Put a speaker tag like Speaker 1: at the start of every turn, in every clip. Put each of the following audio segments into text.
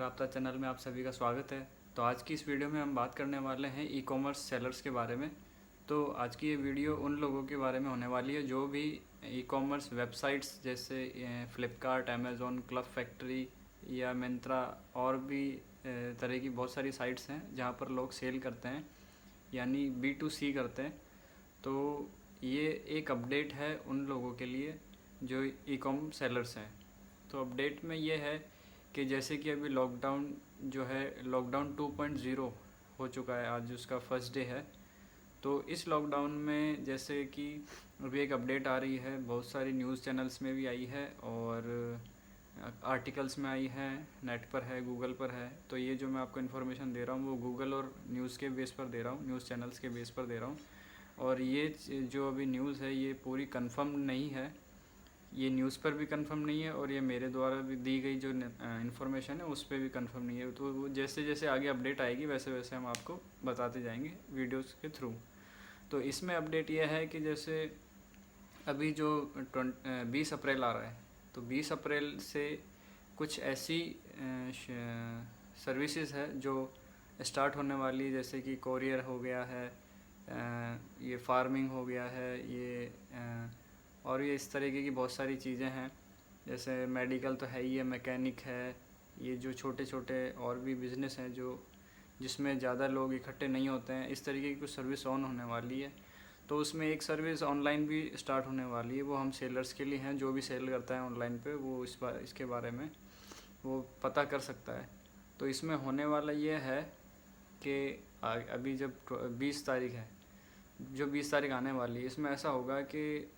Speaker 1: राब्ता चैनल में आप सभी का स्वागत है। तो आज की इस वीडियो में हम बात करने वाले हैं ई कॉमर्स सेलर्स के बारे में। तो आज की ये वीडियो उन लोगों के बारे में होने वाली है जो भी ई कॉमर्स वेबसाइट्स जैसे फ़्लिपकार्ट, अमेज़ॉन, क्लब फैक्ट्री या मिंत्रा और भी तरह की बहुत सारी साइट्स हैं जहाँ पर लोग सेल करते हैं, यानी B2C करते हैं। तो ये एक अपडेट है उन लोगों के लिए जो ई कॉम सेलर्स हैं। तो अपडेट में ये है कि जैसे कि अभी लॉकडाउन जो है, लॉकडाउन 2.0 हो चुका है, आज उसका फर्स्ट डे है। तो इस लॉकडाउन में जैसे कि अभी एक अपडेट आ रही है, बहुत सारी न्यूज़ चैनल्स में भी आई है और आर्टिकल्स में आई है, नेट पर है, गूगल पर है। तो ये जो मैं आपको इन्फॉर्मेशन दे रहा हूँ वो गूगल और न्यूज़ के बेस पर दे रहा हूँ, न्यूज़ चैनल्स के बेस पर दे रहा हूँ। और ये जो अभी न्यूज़ है ये पूरी कंफर्म नहीं है, ये न्यूज़ पर भी कंफर्म नहीं है और ये मेरे द्वारा भी दी गई जो इन्फॉर्मेशन है उस पर भी कंफर्म नहीं है। तो वो जैसे जैसे आगे अपडेट आएगी वैसे वैसे हम आपको बताते जाएंगे वीडियोस के थ्रू। तो इसमें अपडेट ये है कि जैसे अभी जो 20 अप्रैल आ रहा है, तो 20 अप्रैल से कुछ ऐसी सर्विसेज है जो स्टार्ट होने वाली, जैसे कि कोरियर हो गया है, ये फार्मिंग हो गया है, ये और ये इस तरीके की बहुत सारी चीज़ें हैं। जैसे मेडिकल तो है ही है, मैकेनिक है, ये जो छोटे छोटे और भी बिज़नेस हैं जो जिसमें ज़्यादा लोग इकट्ठे नहीं होते हैं, इस तरीके की कुछ सर्विस ऑन होने वाली है। तो उसमें एक सर्विस ऑनलाइन भी स्टार्ट होने वाली है, वो हम सेलर्स के लिए हैं। जो भी सेल करता है ऑनलाइन पे वो इसके बारे में वो पता कर सकता है। तो इसमें होने वाला ये है कि अभी जब 20 तारीख है, जो 20 तारीख आने वाली है, इसमें ऐसा होगा कि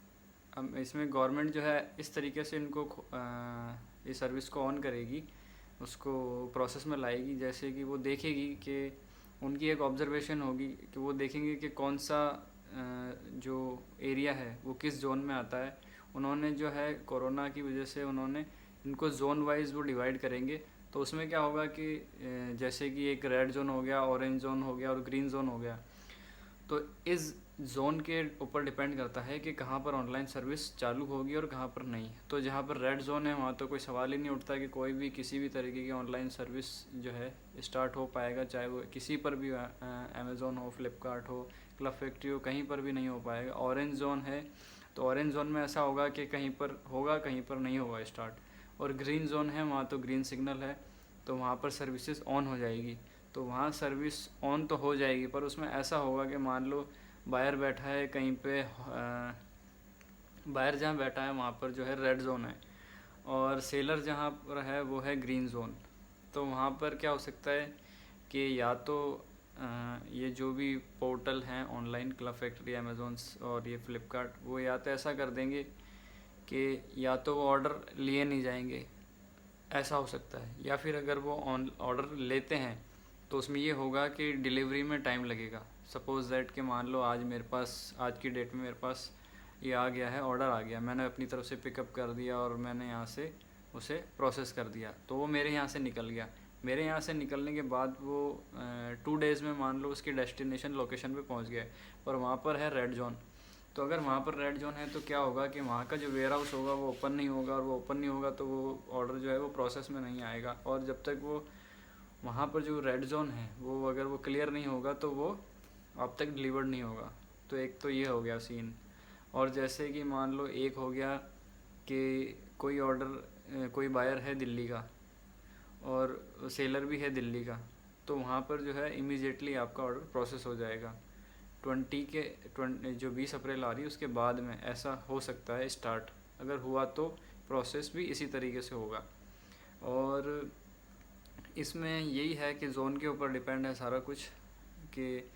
Speaker 1: इसमें गवर्नमेंट जो है इस तरीके से इनको इस सर्विस को ऑन करेगी, उसको प्रोसेस में लाएगी। जैसे कि वो देखेगी कि उनकी एक ऑब्जर्वेशन होगी कि वो देखेंगे कि कौन सा जो एरिया है वो किस जोन में आता है। उन्होंने जो है कोरोना की वजह से उन्होंने इनको जोन वाइज वो डिवाइड करेंगे। तो उसमें क्या होगा कि जैसे कि एक रेड जोन हो गया, ऑरेंज जोन हो गया और ग्रीन जोन हो गया। तो इस जोन के ऊपर डिपेंड करता है कि कहाँ पर ऑनलाइन सर्विस चालू होगी और कहाँ पर नहीं। तो जहाँ पर रेड जोन है वहाँ तो कोई सवाल ही नहीं उठता कि कोई भी किसी भी तरीके की ऑनलाइन सर्विस जो है स्टार्ट हो पाएगा, चाहे वो किसी पर भी, अमेज़ॉन हो, फ्लिपकार्ट हो, क्लब फैक्ट्री हो, कहीं पर भी नहीं हो पाएगा। ऑरेंज जोन है तो ऑरेंज जोन में ऐसा होगा कि कहीं पर होगा, कहीं पर नहीं होगा स्टार्ट। और ग्रीन जोन है वहाँ तो ग्रीन सिग्नल है, तो वहाँ पर सर्विसेज ऑन हो जाएगी। तो वहाँ सर्विस ऑन तो हो जाएगी, पर उसमें ऐसा होगा कि मान लो बायर बैठा है कहीं पे, बायर जहाँ बैठा है वहाँ पर जो है रेड जोन है और सेलर जहाँ पर है वो है ग्रीन जोन। तो वहाँ पर क्या हो सकता है कि या तो ये जो भी पोर्टल हैं ऑनलाइन, क्लब फैक्ट्री, अमेज़ॉन और ये फ्लिपकार्ट, वो या तो ऐसा कर देंगे कि या तो वो ऑर्डर लिए नहीं जाएंगे, ऐसा हो सकता है। या फिर अगर वो ऑर्डर लेते हैं तो उसमें ये होगा कि डिलीवरी में टाइम लगेगा। सपोज़ दैट कि मान लो आज मेरे पास, आज की डेट में मेरे पास ये आ गया है, ऑर्डर आ गया, मैंने अपनी तरफ से पिकअप कर दिया और मैंने यहाँ से उसे प्रोसेस कर दिया, तो वो मेरे यहाँ से निकल गया। मेरे यहाँ से निकलने के बाद वो 2 डेज़ में मान लो उसकी डेस्टिनेशन लोकेशन पे पहुँच गया, पर वहाँ पर है रेड जोन। तो अगर वहाँ पर रेड जोन है तो क्या होगा कि वहाँ का जो वेयर हाउस होगा वो ओपन नहीं होगा, और वो ओपन नहीं होगा तो वो ऑर्डर जो है वो प्रोसेस में नहीं आएगा। और जब तक वो वहाँ पर जो रेड जोन है वो अगर वो क्लियर नहीं होगा तो वो अब तक डिलीवर्ड नहीं होगा। तो एक तो ये हो गया सीन। और जैसे कि मान लो एक हो गया कि कोई ऑर्डर, कोई बायर है दिल्ली का और सेलर भी है दिल्ली का, तो वहाँ पर जो है इमीडिएटली आपका ऑर्डर प्रोसेस हो जाएगा। 20 जो 20 अप्रैल आ रही है उसके बाद में ऐसा हो सकता है स्टार्ट। अगर हुआ तो प्रोसेस भी इसी तरीके से होगा। और इसमें यही है कि जोन के ऊपर डिपेंड है सारा कुछ, कि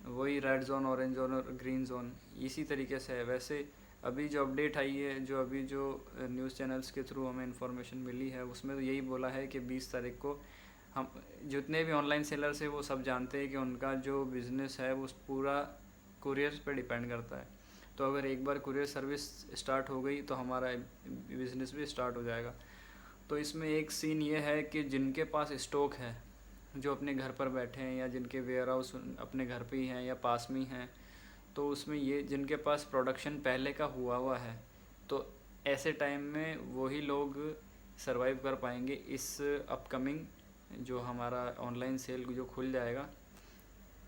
Speaker 1: वही रेड जोन, ऑरेंज जोन और ग्रीन जोन इसी तरीके से है। वैसे अभी जो अपडेट आई है, जो अभी जो न्यूज़ चैनल्स के थ्रू हमें इन्फॉर्मेशन मिली है, उसमें तो यही बोला है कि 20 तारीख को हम जितने भी ऑनलाइन सेलर्स हैं वो सब जानते हैं कि उनका जो बिज़नेस है वो पूरा कुरियर पे डिपेंड करता है। तो अगर एक बार कुरियर सर्विस स्टार्ट हो गई तो हमारा बिज़नेस भी स्टार्ट हो जाएगा। तो इसमें एक सीन ये है कि जिनके पास स्टॉक है, जो अपने घर पर बैठे हैं या जिनके वेयर हाउस अपने घर पे ही हैं या पास में ही हैं, तो उसमें ये जिनके पास प्रोडक्शन पहले का हुआ है, तो ऐसे टाइम में वही लोग सरवाइव कर पाएंगे इस अपकमिंग जो हमारा ऑनलाइन सेल जो खुल जाएगा,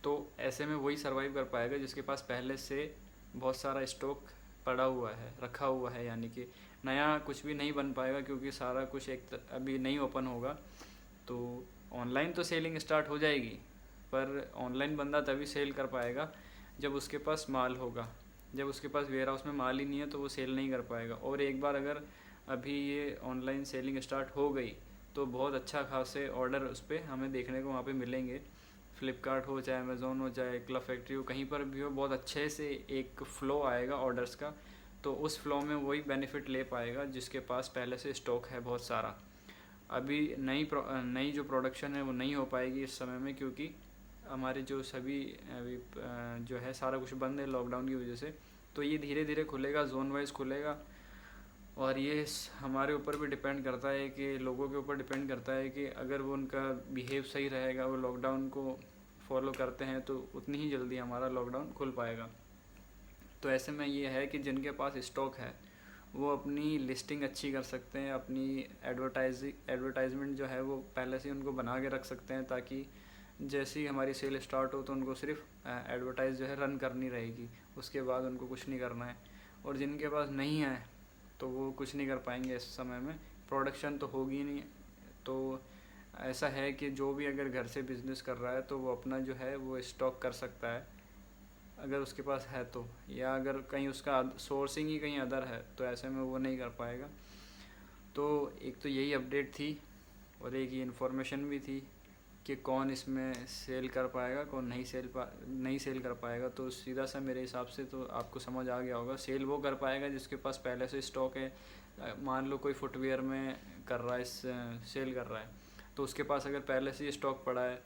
Speaker 1: तो ऐसे में वही सर्वाइव कर पाएगा जिसके पास पहले से बहुत सारा स्टॉक पड़ा हुआ है, रखा हुआ है। यानी कि नया कुछ भी नहीं बन पाएगा, क्योंकि सारा कुछ अभी नहीं ओपन होगा। तो ऑनलाइन तो सेलिंग स्टार्ट हो जाएगी, पर ऑनलाइन बंदा तभी सेल कर पाएगा जब उसके पास माल होगा। जब उसके पास वेयर हाउस में माल ही नहीं है तो वो सेल नहीं कर पाएगा। और एक बार अगर अभी ये ऑनलाइन सेलिंग स्टार्ट हो गई तो बहुत अच्छा खासे ऑर्डर उस पर हमें देखने को वहाँ पे मिलेंगे। फ्लिपकार्ट हो, चाहे अमेज़ोन हो, चाहे क्लब फैक्ट्री हो, कहीं पर भी हो, बहुत अच्छे से एक फ़्लो आएगा ऑर्डर्स का। तो उस फ़्लो में वही बेनिफिट ले पाएगा जिसके पास पहले से स्टॉक है बहुत सारा। अभी नई जो प्रोडक्शन है वो नहीं हो पाएगी इस समय में, क्योंकि हमारे जो सभी अभी जो है सारा कुछ बंद है लॉकडाउन की वजह से। तो ये धीरे धीरे खुलेगा, जोन वाइज खुलेगा। और ये हमारे ऊपर भी डिपेंड करता है कि लोगों के ऊपर डिपेंड करता है कि अगर वो उनका बिहेव सही रहेगा, वो लॉकडाउन को फॉलो करते हैं, तो उतनी ही जल्दी हमारा लॉकडाउन खुल पाएगा। तो ऐसे में ये है कि जिनके पास स्टॉक है वो अपनी लिस्टिंग अच्छी कर सकते हैं, अपनी एडवर्टाइजमेंट जो है वो पहले से उनको बना के रख सकते हैं, ताकि जैसे ही हमारी सेल स्टार्ट हो तो उनको सिर्फ एडवर्टाइज जो है रन करनी रहेगी, उसके बाद उनको कुछ नहीं करना है। और जिनके पास नहीं है तो वो कुछ नहीं कर पाएंगे इस समय में, प्रोडक्शन तो होगी नहीं। तो ऐसा है कि जो भी अगर घर से बिज़नेस कर रहा है तो वो अपना जो है वो स्टॉक कर सकता है अगर उसके पास है तो, या अगर कहीं उसका सोर्सिंग ही कहीं अदर है तो ऐसे में वो नहीं कर पाएगा। तो एक तो यही अपडेट थी, और एक ये इन्फॉर्मेशन भी थी कि कौन इसमें सेल कर पाएगा, कौन नहीं सेल कर पाएगा। तो सीधा सा मेरे हिसाब से तो आपको समझ आ गया होगा, सेल वो कर पाएगा जिसके पास पहले से स्टॉक है। मान लो कोई फुटवेयर में कर रहा है, सेल कर रहा है, तो उसके पास अगर पहले से स्टॉक पड़ा है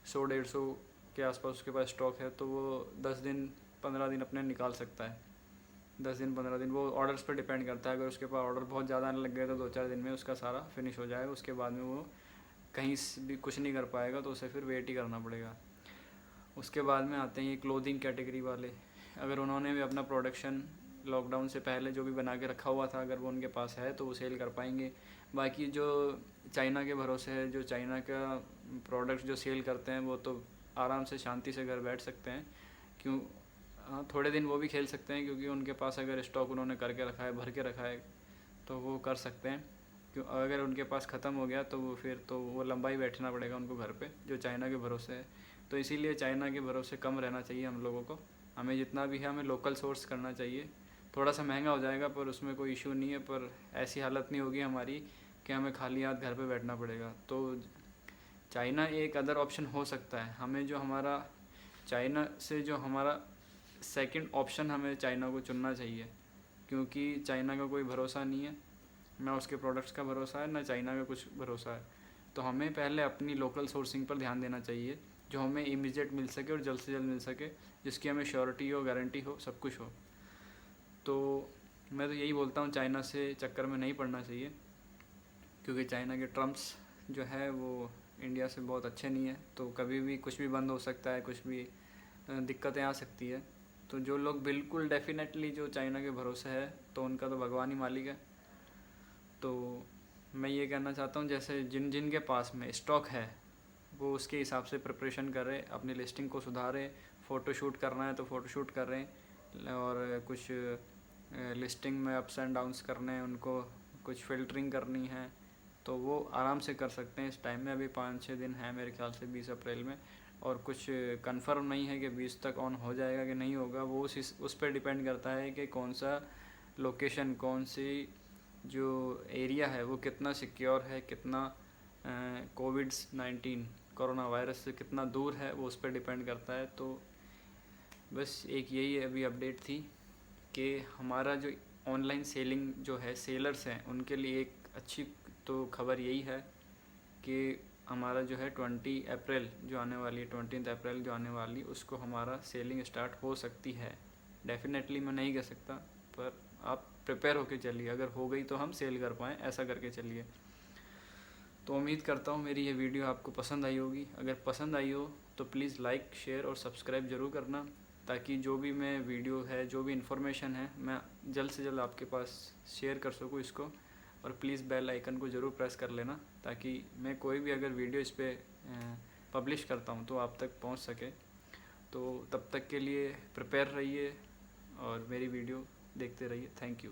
Speaker 1: 100-150 के आसपास उसके पास स्टॉक है, तो वो 10 दिन 15 दिन अपने निकाल सकता है। 10 दिन 15 दिन वो ऑर्डर्स पर डिपेंड करता है। अगर उसके पास ऑर्डर बहुत ज़्यादा आने लग गए तो 2-4 दिन में उसका सारा फिनिश हो जाएगा। उसके बाद में वो कहीं भी कुछ नहीं कर पाएगा, तो उसे फिर वेट ही करना पड़ेगा। उसके बाद में आते हैं ये क्लोथिंग कैटेगरी वाले। अगर उन्होंने भी अपना प्रोडक्शन लॉकडाउन से पहले जो भी बना के रखा हुआ था अगर वो उनके पास है तो वो सेल कर पाएंगे। बाकी जो चाइना के भरोसे है, जो चाइना का प्रोडक्ट जो सेल करते हैं, वो तो आराम से शांति से घर बैठ सकते हैं। क्यों, हाँ, थोड़े दिन वो भी खेल सकते हैं, क्योंकि उनके पास अगर स्टॉक उन्होंने करके रखा है, भर के रखा है, तो वो कर सकते हैं। क्यों, अगर उनके पास ख़त्म हो गया तो वो फिर तो वो लंबा ही बैठना पड़ेगा उनको घर पे, जो चाइना के भरोसे है। तो इसीलिए चाइना के भरोसे कम रहना चाहिए हम लोगों को। हमें जितना भी है हमें लोकल सोर्स करना चाहिए। थोड़ा सा महंगा हो जाएगा पर उसमें कोई इशू नहीं है, पर ऐसी हालत नहीं होगी हमारी कि हमें खाली हाथ घर पे बैठना पड़ेगा। तो चाइना एक अदर ऑप्शन हो सकता है। हमें जो हमारा चाइना से जो हमारा सेकंड ऑप्शन, हमें चाइना को चुनना चाहिए, क्योंकि चाइना का कोई भरोसा नहीं है, ना उसके प्रोडक्ट्स का भरोसा है, ना चाइना का कुछ भरोसा है। तो हमें पहले अपनी लोकल सोर्सिंग पर ध्यान देना चाहिए, जो हमें इमीडिएट मिल सके और जल्द से जल्द मिल सके, जिसकी हमें श्योरिटी हो, गारंटी हो, सब कुछ हो। तो मैं तो यही बोलता हूँ, चाइना से चक्कर में नहीं पड़ना चाहिए, क्योंकि चाइना के टर्म्स जो है वो इंडिया से बहुत अच्छे नहीं है। तो कभी भी कुछ भी बंद हो सकता है, कुछ भी दिक्कतें आ सकती है। तो जो लोग बिल्कुल डेफिनेटली जो चाइना के भरोसे है, तो उनका तो भगवान ही मालिक है। तो मैं ये कहना चाहता हूँ, जैसे जिन के पास में स्टॉक है वो उसके हिसाब से प्रिपरेशन कर रहे, अपनी लिस्टिंग को सुधारें। फ़ोटोशूट करना है तो फ़ोटोशूट कर रहे हैं, और कुछ लिस्टिंग में अप्स एंड डाउन्स करने हैं उनको, कुछ फ़िल्टरिंग करनी है, तो वो आराम से कर सकते हैं इस टाइम में। अभी 5-6 दिन है मेरे ख्याल से 20 अप्रैल में, और कुछ कंफर्म नहीं है कि 20 तक ऑन हो जाएगा कि नहीं होगा। वो उस पर डिपेंड करता है कि कौन सा लोकेशन, कौन सी जो एरिया है वो कितना सिक्योर है, कितना कोविड-19 कोरोना वायरस से कितना दूर है, वो उस पर डिपेंड करता है। तो बस एक यही अभी अपडेट थी कि हमारा जो ऑनलाइन सेलिंग जो है, सेलर्स हैं, उनके लिए एक अच्छी तो खबर यही है कि हमारा जो है 20 अप्रैल जो आने वाली है, 20 अप्रैल जो आने वाली, उसको हमारा सेलिंग स्टार्ट हो सकती है। डेफिनेटली मैं नहीं कह सकता, पर आप प्रिपेयर होके चलिए, अगर हो गई तो हम सेल कर पाएँ, ऐसा करके चलिए। तो उम्मीद करता हूँ मेरी ये वीडियो आपको पसंद आई होगी। अगर पसंद आई हो तो प्लीज़ लाइक, शेयर और सब्सक्राइब ज़रूर करना, ताकि जो भी मैं वीडियो है, जो भी इन्फॉर्मेशन है, मैं जल्द से जल्द आपके पास शेयर कर सकूँ इसको। और प्लीज़ बेल आइकन को ज़रूर प्रेस कर लेना, ताकि मैं कोई भी अगर वीडियो इस पर पब्लिश करता हूँ तो आप तक पहुँच सके। तो तब तक के लिए प्रिपेयर रहिए और मेरी वीडियो देखते रहिए। Thank you.